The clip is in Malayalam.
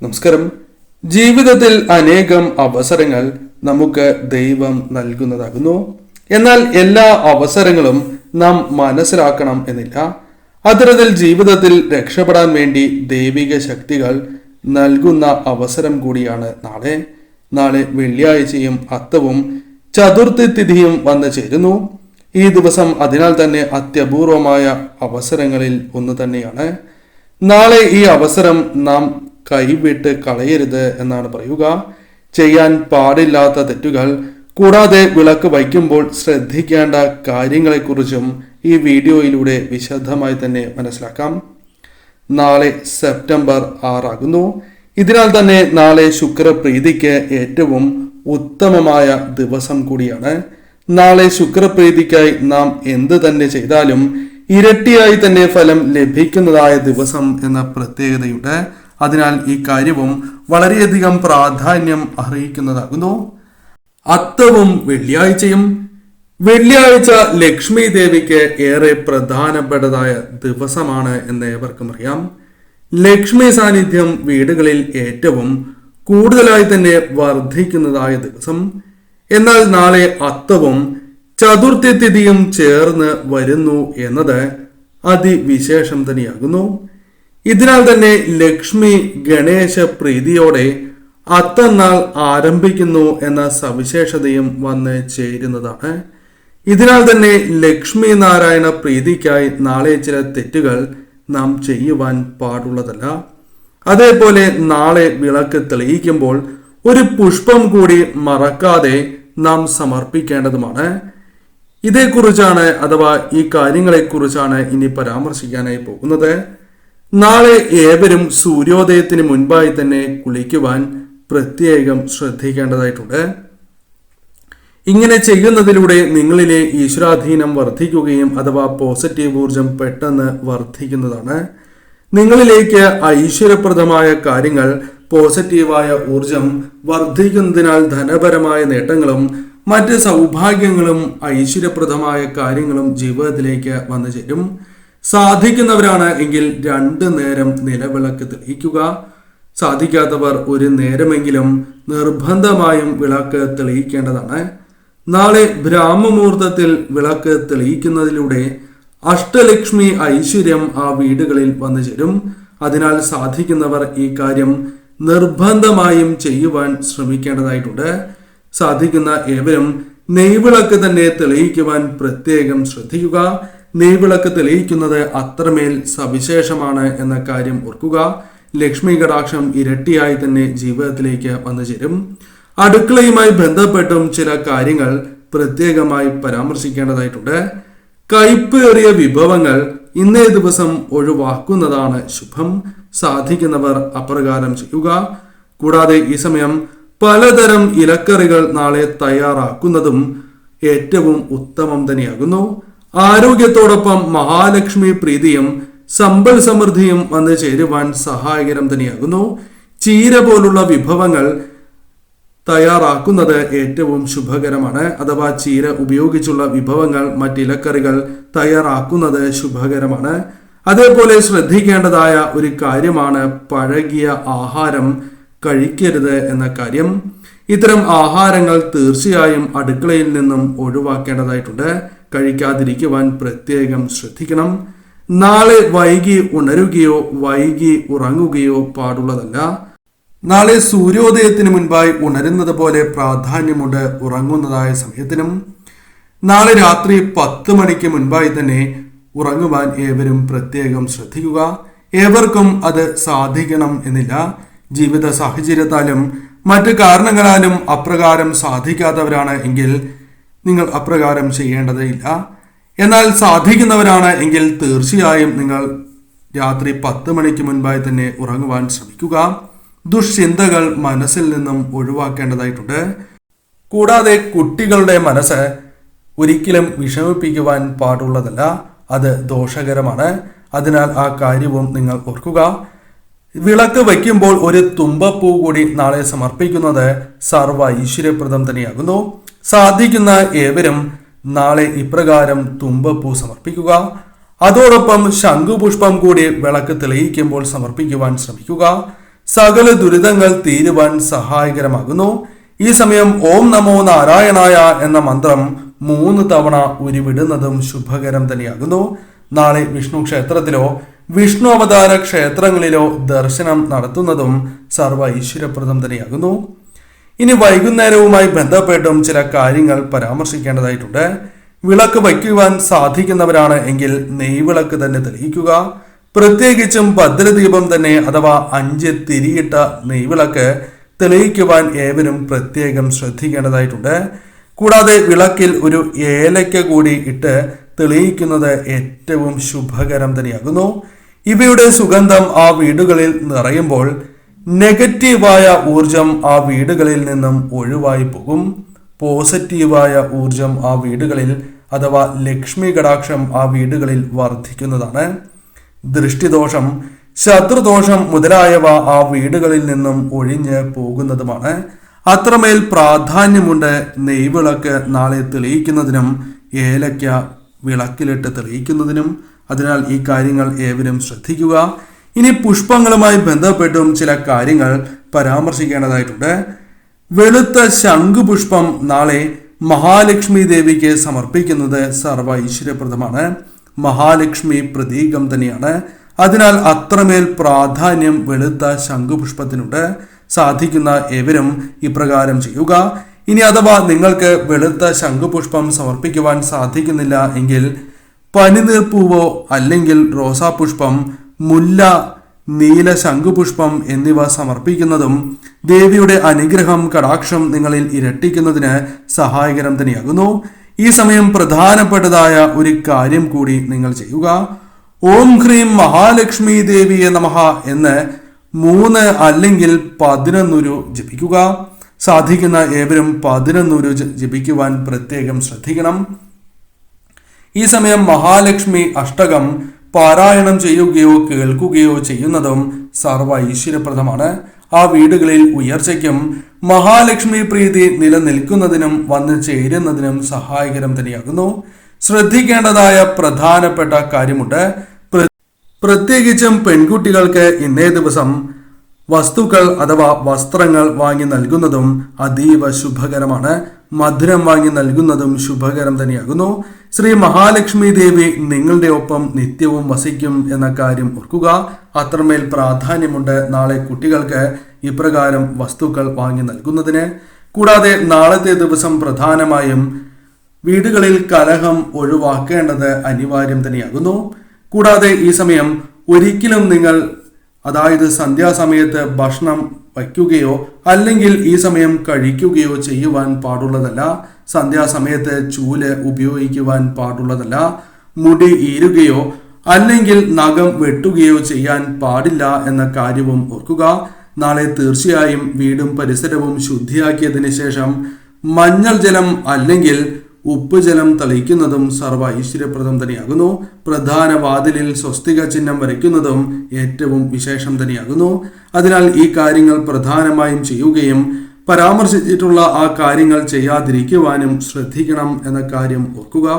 നമസ്കാരം. ജീവിതത്തിൽ അനേകം അവസരങ്ങൾ നമുക്ക് ദൈവം നൽകുന്നതാകുന്നു. എന്നാൽ എല്ലാ അവസരങ്ങളും നാം മനസ്സിലാക്കണം എന്നില്ല. അത്തരത്തിൽ ജീവിതത്തിൽ രക്ഷപ്പെടാൻ വേണ്ടി ദൈവിക ശക്തികൾ നൽകുന്ന അവസരം കൂടിയാണ് നാളെ വെള്ളിയാഴ്ചയും അത്തവും ചതുർത്ഥി തിഥിയും വന്നു ചേരുന്നു. ഈ ദിവസം അതിനാൽ തന്നെ അത്യപൂർവമായ അവസരങ്ങളിൽ ഒന്ന് തന്നെയാണ്. നാളെ ഈ അവസരം നാം കൈവിട്ട് കളയരുത് എന്നാണ് പറയുക. ചെയ്യാൻ പാടില്ലാത്ത തെറ്റുകൾ കൂടാതെ വിളക്ക് വയ്ക്കുമ്പോൾ ശ്രദ്ധിക്കേണ്ട കാര്യങ്ങളെക്കുറിച്ചും ഈ വീഡിയോയിലൂടെ വിശദമായി തന്നെ മനസ്സിലാക്കാം. നാളെ സെപ്റ്റംബർ 6 ആകുന്നു. ഇതിനാൽ തന്നെ നാളെ ശുക്രപ്രീതിക്ക് ഏറ്റവും ഉത്തമമായ ദിവസം കൂടിയാണ്. നാളെ ശുക്രപ്രീതിക്കായി നാം എന്ത് തന്നെ ചെയ്താലും ഇരട്ടിയായി തന്നെ ഫലം ലഭിക്കുന്നതായ ദിവസം എന്ന പ്രത്യേകതയുണ്ട്. അതിനാൽ ഈ കാര്യവും വളരെയധികം പ്രാധാന്യം അർഹിക്കുന്നതാകുന്നു. അത്തവും വെള്ളിയാഴ്ച ലക്ഷ്മി ദേവിക്ക് ഏറെ പ്രധാനപ്പെട്ടതായ ദിവസമാണ് എന്ന് ഏവർക്കും അറിയാം. ലക്ഷ്മി സാന്നിധ്യം വീടുകളിൽ ഏറ്റവും കൂടുതലായി തന്നെ വർദ്ധിക്കുന്നതായ ദിവസം. എന്നാൽ നാളെ അത്തവും ചതുർത്ഥി തിഥിയും ചേർന്ന് വരുന്നു എന്നത് അതിവിശേഷം തന്നെയാകുന്നു. ഇതിനാൽ തന്നെ ലക്ഷ്മി ഗണേശ പ്രീതിയോടെ അത്തന്നാൾ ആരംഭിക്കുന്നു എന്ന സവിശേഷതയും വന്ന് ചേരുന്നതാണ്. ഇതിനാൽ തന്നെ ലക്ഷ്മി നാരായണ പ്രീതിക്കായി നാളെ ചില തെറ്റുകൾ നാം ചെയ്യുവാൻ പാടുള്ളതല്ല. അതേപോലെ നാളെ വിളക്ക് തെളിയിക്കുമ്പോൾ ഒരു പുഷ്പം കൂടി മറക്കാതെ നാം സമർപ്പിക്കേണ്ടതുമാണ്. ഇതേക്കുറിച്ചാണ് അഥവാ ഈ കാര്യങ്ങളെക്കുറിച്ചാണ് ഇനി പരാമർശിക്കാനായി പോകുന്നത്. നാളെ ഏവരും സൂര്യോദയത്തിന് മുൻപായി തന്നെ കുളിക്കുവാൻ പ്രത്യേകം ശ്രദ്ധിക്കേണ്ടതായിട്ടുണ്ട്. ഇങ്ങനെ ചെയ്യുന്നതിലൂടെ നിങ്ങളിലെ ഈശ്വരാധീനം വർദ്ധിക്കുകയും അഥവാ പോസിറ്റീവ് ഊർജം പെട്ടെന്ന് വർദ്ധിക്കുന്നതാണ്. നിങ്ങളിലേക്ക് ഐശ്വര്യപ്രദമായ കാര്യങ്ങൾ, പോസിറ്റീവായ ഊർജം വർദ്ധിക്കുന്നതിനാൽ ധനപരമായ നേട്ടങ്ങളും മറ്റ് സൗഭാഗ്യങ്ങളും ഐശ്വര്യപ്രദമായ കാര്യങ്ങളും ജീവിതത്തിലേക്ക് വന്നു ചേരും. സാധിക്കുന്നവരാണ് എങ്കിൽ 2 നേരം നിലവിളക്ക് തെളിയിക്കുക. സാധിക്കാത്തവർ ഒരു നേരമെങ്കിലും നിർബന്ധമായും വിളക്ക് തെളിയിക്കേണ്ടതാണ്. നാളെ ബ്രാഹ്മമുഹൂർത്തത്തിൽ വിളക്ക് തെളിയിക്കുന്നതിലൂടെ അഷ്ടലക്ഷ്മി ഐശ്വര്യം ആ വീടുകളിൽ വന്നു ചേരും. അതിനാൽ സാധിക്കുന്നവർ ഈ കാര്യം നിർബന്ധമായും ചെയ്യുവാൻ ശ്രമിക്കേണ്ടതായിട്ടുണ്ട്. സാധിക്കുന്ന ഏവരും നെയ്വിളക്ക് തന്നെ തെളിയിക്കുവാൻ പ്രത്യേകം ശ്രദ്ധിക്കുക. നെയ്വിളക്ക് തെളിയിക്കുന്നത് അത്രമേൽ സവിശേഷമാണ് എന്ന കാര്യം ഓർക്കുക. ലക്ഷ്മി കടാക്ഷം ഇരട്ടിയായി തന്നെ ജീവിതത്തിലേക്ക് വന്നു ചേരും. അടുക്കളയുമായി ബന്ധപ്പെട്ടും ചില കാര്യങ്ങൾ പ്രത്യേകമായി പരാമർശിക്കേണ്ടതായിട്ടുണ്ട്. കയ്പേറിയ വിഭവങ്ങൾ ഇന്നേ ദിവസം ഒഴിവാക്കുന്നതാണ് ശുഭം. സാധിക്കുന്നവർ അപ്രകാരം ചെയ്യുക. കൂടാതെ ഈ സമയം പലതരം ഇലക്കറികൾ നാളെ തയ്യാറാക്കുന്നതും ഏറ്റവും ഉത്തമം തന്നെയാകുന്നു. ആരോഗ്യത്തോടൊപ്പം മഹാലക്ഷ്മി പ്രീതിയും സമ്പൽ സമൃദ്ധിയും വന്നു ചേരുവാൻ സഹായകരം തന്നെയാകുന്നു. ചീര പോലുള്ള വിഭവങ്ങൾ തയ്യാറാക്കുന്നത് ഏറ്റവും ശുഭകരമാണ്. അഥവാ ചീര ഉപയോഗിച്ചുള്ള വിഭവങ്ങൾ, മറ്റിലക്കറികൾ തയ്യാറാക്കുന്നത് ശുഭകരമാണ്. അതേപോലെ ശ്രദ്ധിക്കേണ്ടതായ ഒരു കാര്യമാണ് പഴകിയ ആഹാരം കഴിക്കരുത് എന്ന കാര്യം. ഇത്തരം ആഹാരങ്ങൾ തീർച്ചയായും അടുക്കളയിൽ നിന്നും ഒഴിവാക്കേണ്ടതായിട്ടുണ്ട്. കഴിക്കാതിരിക്കുവാൻ പ്രത്യേകം ശ്രദ്ധിക്കണം. നാളെ വൈകി ഉണരുകയോ വൈകി ഉറങ്ങുകയോ പാടുള്ളതല്ല. നാളെ സൂര്യോദയത്തിന് മുൻപായി ഉണരുന്നത് പോലെ പ്രാധാന്യമുണ്ട് ഉറങ്ങുന്നതായ സമയത്തിനും. നാളെ രാത്രി 10 മണിക്ക് മുൻപായി തന്നെ ഉറങ്ങുവാൻ ഏവരും പ്രത്യേകം ശ്രദ്ധിക്കുക. ഏവർക്കും അത് സാധിക്കണം എന്നില്ല. ജീവിത സാഹചര്യത്താലും മറ്റു കാരണങ്ങളാലും അപ്രകാരം സാധിക്കാത്തവരാണ് എങ്കിൽ നിങ്ങൾ അപ്രകാരം ചെയ്യേണ്ടതില്ല. എന്നാൽ സാധിക്കുന്നവരാണ് എങ്കിൽ തീർച്ചയായും നിങ്ങൾ രാത്രി 10 മണിക്ക് മുൻപായി തന്നെ ഉറങ്ങുവാൻ ശ്രമിക്കുക. ദുശ്ചിന്തകൾ മനസ്സിൽ നിന്നും ഒഴിവാക്കേണ്ടതായിട്ടുണ്ട്. കൂടാതെ കുട്ടികളുടെ മനസ്സ് ഒരിക്കലും വിഷമിപ്പിക്കുവാൻ പാടുള്ളതല്ല. അത് ദോഷകരമാണ്. അതിനാൽ ആ കാര്യവും നിങ്ങൾ ഓർക്കുക. വിളക്ക് വയ്ക്കുമ്പോൾ ഒരു തുമ്പപ്പൂ കൂടി നാളെ സമർപ്പിക്കുന്നത് സർവ്വ ഐശ്വര്യപ്രദം തന്നെയാകുന്നു. സാധിക്കുന്ന ഏവരും നാളെ ഇപ്രകാരം തുമ്പപ്പൂ സമർപ്പിക്കുക. അതോടൊപ്പം ശംഖുപുഷ്പം കൂടി വിളക്ക് തെളിയിക്കുമ്പോൾ സമർപ്പിക്കുവാൻ ശ്രമിക്കുക. സകല ദുരിതങ്ങൾ തീരുവാൻ സഹായകരമാകുന്നു. ഈ സമയം ഓം നമോ നാരായണായ എന്ന മന്ത്രം 3 തവണ ഉരുവിടുന്നതും ശുഭകരം തന്നെയാകുന്നു. നാളെ വിഷ്ണു ക്ഷേത്രത്തിലോ വിഷ്ണു അവതാര ക്ഷേത്രങ്ങളിലോ ദർശനം നടത്തുന്നതും സർവ്വ ഐശ്വര്യപ്രദം തന്നെയാകുന്നു. ഇനി വൈകുന്നേരവുമായി ബന്ധപ്പെട്ടും ചില കാര്യങ്ങൾ പരാമർശിക്കേണ്ടതായിട്ടുണ്ട്. വിളക്ക് വയ്ക്കുവാൻ സാധിക്കുന്നവരാണ് എങ്കിൽ നെയ്വിളക്ക് തന്നെ തെളിയിക്കുക. പ്രത്യേകിച്ചും ഭദ്രദീപം തന്നെ അഥവാ 5 തിരിയിട്ട നെയ്വിളക്ക് തെളിയിക്കുവാൻ ഏവരും പ്രത്യേകം ശ്രദ്ധിക്കേണ്ടതായിട്ടുണ്ട്. കൂടാതെ വിളക്കിൽ ഒരു ഏലയ്ക്ക കൂടി ഇട്ട് തെളിയിക്കുന്നത് ഏറ്റവും ശുഭകരം തന്നെയാകുന്നു. ഇവയുടെ സുഗന്ധം ആ വീടുകളിൽ നിറയുമ്പോൾ നെഗറ്റീവായ ഊർജം ആ വീടുകളിൽ നിന്നും ഒഴിവായി പോകും. പോസിറ്റീവായ ഊർജം ആ വീടുകളിൽ അഥവാ ലക്ഷ്മി കടാക്ഷം ആ വീടുകളിൽ വർദ്ധിക്കുന്നതാണ്. ദൃഷ്ടിദോഷം, ശത്രുദോഷം മുതലായവ ആ വീടുകളിൽ നിന്നും ഒഴിഞ്ഞ് പോകുന്നതുമാണ്. അത്രമേൽ പ്രാധാന്യമുണ്ട് നെയ്വിളക്ക് നാളെ തെളിയിക്കുന്നതിനും ഏലയ്ക്ക വിളക്കിലിട്ട് തെളിയിക്കുന്നതിനും. അതിനാൽ ഈ കാര്യങ്ങൾ ഏവരും ശ്രദ്ധിക്കുക. ഇനി പുഷ്പങ്ങളുമായി ബന്ധപ്പെട്ടും ചില കാര്യങ്ങൾ പരാമർശിക്കേണ്ടതായിട്ടുണ്ട്. വെളുത്ത ശംഖുപുഷ്പം നാളെ മഹാലക്ഷ്മി ദേവിക്ക് സമർപ്പിക്കുന്നത് സർവ്വ ഐശ്വര്യപ്രദമാണ്. മഹാലക്ഷ്മി പ്രതീകം തന്നെയാണ്. അതിനാൽ അത്രമേൽ പ്രാധാന്യം വെളുത്ത ശംഖുപുഷ്പത്തിനുണ്ട്. സാധിക്കുന്ന ഏവരും ഇപ്രകാരം ചെയ്യുക. ഇനി അഥവാ നിങ്ങൾക്ക് വെളുത്ത ശംഖുപുഷ്പം സമർപ്പിക്കുവാൻ സാധിക്കുന്നില്ല എങ്കിൽ പനിനീർപ്പൂവോ അല്ലെങ്കിൽ റോസാപുഷ്പം, മുല്ല, നീല ശംഖുപുഷ്പം എന്നിവ സമർപ്പിക്കുന്നതും ദേവിയുടെ അനുഗ്രഹം കടാക്ഷം നിങ്ങളിൽ ഇരട്ടിക്കുന്നതിന് സഹായകരം തന്നെയാകുന്നു. ഈ സമയം പ്രധാനപ്പെട്ടതായ ഒരു കാര്യം കൂടി നിങ്ങൾ ചെയ്യുക. ഓം ഹ്രീം മഹാലക്ഷ്മി ദേവിയെ നമഃ എന്ന് 3 അല്ലെങ്കിൽ 11 ജപിക്കുക. സാധിക്കുന്ന ഏവരും 11 ജപിക്കുവാൻ പ്രത്യേകം ശ്രദ്ധിക്കണം. ഈ സമയം മഹാലക്ഷ്മി അഷ്ടകം പാരായണം ചെയ്യുകയോ കേൾക്കുകയോ ചെയ്യുന്നതും സർവ്വ ഐശ്വര്യപ്രദമാണ്. ആ വീടുകളിൽ ഉയർച്ചയ്ക്കും മഹാലക്ഷ്മി പ്രീതി നിലനിൽക്കുന്നതിനും വന്നു ചേരുന്നതിനും സഹായകരം തന്നെയാകുന്നു. ശ്രദ്ധിക്കേണ്ടതായ പ്രധാനപ്പെട്ട കാര്യമുണ്ട്. പ്രത്യേകിച്ചും പെൺകുട്ടികൾക്ക് ഇന്നേ ദിവസം വസ്തുക്കൾ അഥവാ വസ്ത്രങ്ങൾ വാങ്ങി നൽകുന്നതും അതീവ ശുഭകരമാണ്. മധുരം വാങ്ങി നൽകുന്നതും ശുഭകരം തന്നെയാകുന്നു. ശ്രീ മഹാലക്ഷ്മി ദേവി നിങ്ങളുടെ ഒപ്പം നിത്യവും വസിക്കും എന്ന കാര്യം ഓർക്കുക. അത്രമേൽ പ്രാധാന്യമുണ്ട് നാളെ കുട്ടികൾക്ക് ഇപ്രകാരം വസ്തുക്കൾ വാങ്ങി നൽകുന്നതിന്. കൂടാതെ നാളത്തെ ദിവസം പ്രധാനമായും വീടുകളിൽ കലഹം ഒഴിവാക്കേണ്ടത് അനിവാര്യം തന്നെയാകുന്നു. കൂടാതെ ഈ സമയം ഒരിക്കലും നിങ്ങൾ അതായത് സന്ധ്യാസമയത്ത് ഭക്ഷണം വയ്ക്കുകയോ അല്ലെങ്കിൽ ഈ സമയം കഴിക്കുകയോ ചെയ്യുവാൻ പാടുള്ളതല്ല. സന്ധ്യാസമയത്ത് ചൂല് ഉപയോഗിക്കുവാൻ പാടുള്ളതല്ല. മുടി ഈരുകയോ അല്ലെങ്കിൽ നഖം വെട്ടുകയോ ചെയ്യാൻ പാടില്ല എന്ന കാര്യവും ഓർക്കുക. നാളെ തീർച്ചയായും വീടും പരിസരവും ശുദ്ധിയാക്കിയതിനു ശേഷം മഞ്ഞൾ ജലം അല്ലെങ്കിൽ ഉപ്പ് ജലം തളിക്കുന്നതും സർവ്വ ഐശ്വര്യപ്രദം തന്നെയാകുന്നു. പ്രധാന വാതിലിൽ സ്വസ്തിക ചിഹ്നം വരയ്ക്കുന്നതും ഏറ്റവും വിശേഷം തന്നെയാകുന്നു. അതിനാൽ ഈ കാര്യങ്ങൾ പ്രധാനമായും ചെയ്യുകയും പരാമർശിച്ചിട്ടുള്ള ആ കാര്യങ്ങൾ ചെയ്യാതിരിക്കുവാനും ശ്രദ്ധിക്കണം എന്ന കാര്യം ഓർക്കുക.